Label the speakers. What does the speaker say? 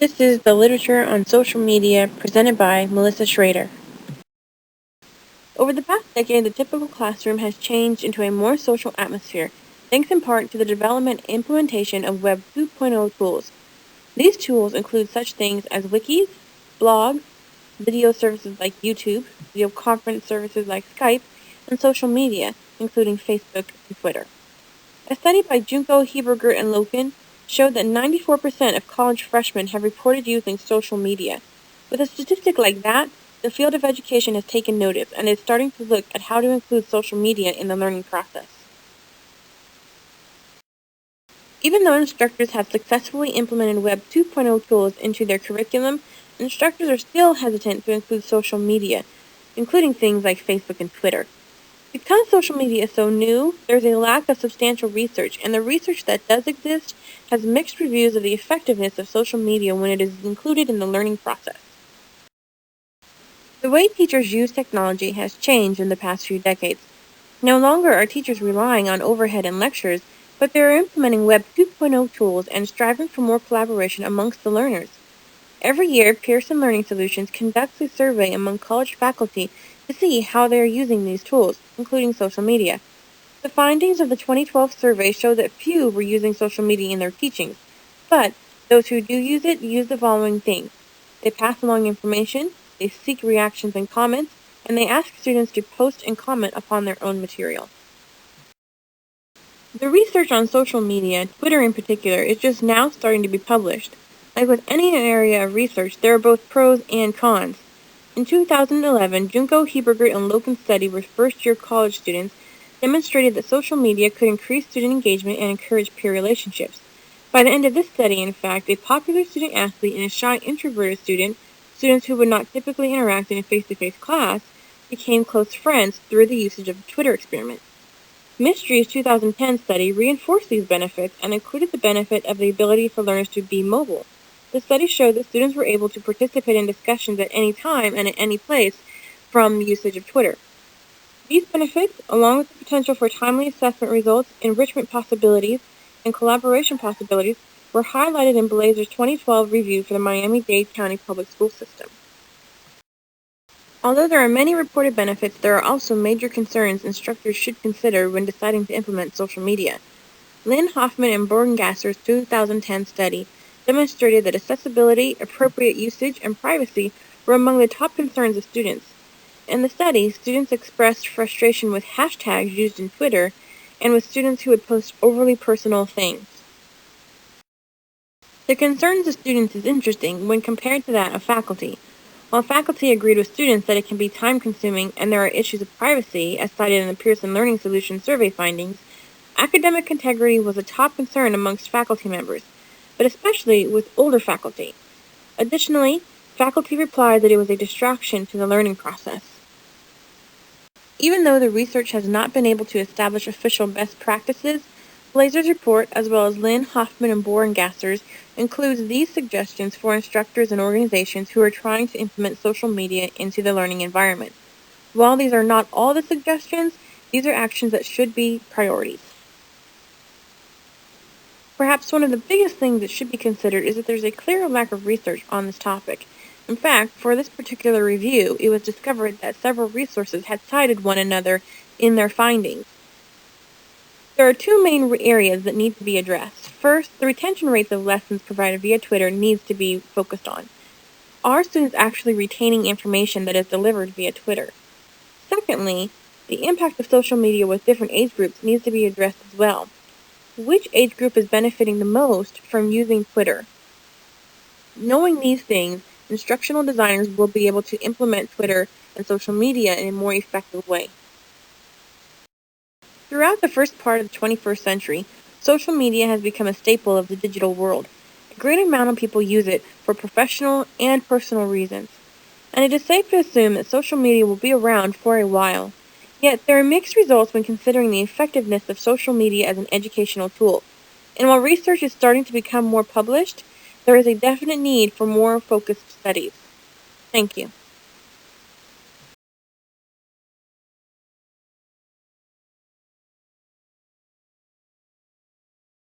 Speaker 1: This is the Literature on Social Media presented by Melissa Schrader. Over the past decade, the typical classroom has changed into a more social atmosphere, thanks in part to the development and implementation of Web 2.0 tools. These tools include such things as wikis, blogs, video services like YouTube, video conference services like Skype, and social media, including Facebook and Twitter. A study by Junko, Hebergert, and Loken showed that 94% of college freshmen have reported using social media. With a statistic like that, the field of education has taken notice and is starting to look at how to include social media in the learning process. Even though instructors have successfully implemented Web 2.0 tools into their curriculum, instructors are still hesitant to include social media, including things like Facebook and Twitter. Because social media is so new, there's a lack of substantial research, and the research that does exist has mixed reviews of the effectiveness of social media when it is included in the learning process. The way teachers use technology has changed in the past few decades. No longer are teachers relying on overhead and lectures, but they are implementing Web 2.0 tools and striving for more collaboration amongst the learners. Every year, Pearson Learning Solutions conducts a survey among college faculty to see how they are using these tools, including social media. The findings of the 2012 survey show that few were using social media in their teachings, but those who do use it use the following things. They pass along information, they seek reactions and comments, and they ask students to post and comment upon their own material. The research on social media, Twitter in particular, is just now starting to be published. Like with any area of research, there are both pros and cons. In 2011, Junko, Hebergert, and Loken's study with first-year college students demonstrated that social media could increase student engagement and encourage peer relationships. By the end of this study, in fact, a popular student athlete and a shy introverted student, students who would not typically interact in a face-to-face class, became close friends through the usage of the Twitter experiment. Mystery's 2010 study reinforced these benefits and included the benefit of the ability for learners to be mobile. The study showed that students were able to participate in discussions at any time and at any place from the usage of Twitter. These benefits, along with the potential for timely assessment results, enrichment possibilities, and collaboration possibilities, were highlighted in Blazer's 2012 review for the Miami-Dade County Public School System. Although there are many reported benefits, there are also major concerns instructors should consider when deciding to implement social media. Lynn Hoffman and Borgengasser's 2010 study demonstrated that accessibility, appropriate usage, and privacy were among the top concerns of students. In the study, students expressed frustration with hashtags used in Twitter and with students who would post overly personal things. The concerns of students is interesting when compared to that of faculty. While faculty agreed with students that it can be time-consuming and there are issues of privacy, as cited in the Pearson Learning Solutions survey findings, academic integrity was a top concern amongst faculty members, but especially with older faculty. Additionally, faculty replied that it was a distraction to the learning process. Even though the research has not been able to establish official best practices, Blazer's report, as well as Lynn, Hoffman, and Borgengasser's, includes these suggestions for instructors and organizations who are trying to implement social media into the learning environment. While these are not all the suggestions, these are actions that should be priorities. Perhaps one of the biggest things that should be considered is that there's a clear lack of research on this topic. In fact, for this particular review, it was discovered that several resources had cited one another in their findings. There are two main areas that need to be addressed. First, the retention rates of lessons provided via Twitter needs to be focused on. Are students actually retaining information that is delivered via Twitter? Secondly, the impact of social media with different age groups needs to be addressed as well. Which age group is benefiting the most from using Twitter? Knowing these things, instructional designers will be able to implement Twitter and social media in a more effective way. Throughout the first part of the 21st century, social media has become a staple of the digital world. A great amount of people use it for professional and personal reasons, and it is safe to assume that social media will be around for a while. Yet, there are mixed results when considering the effectiveness of social media as an educational tool. And while research is starting to become more published, there is a definite need for more focused studies. Thank you.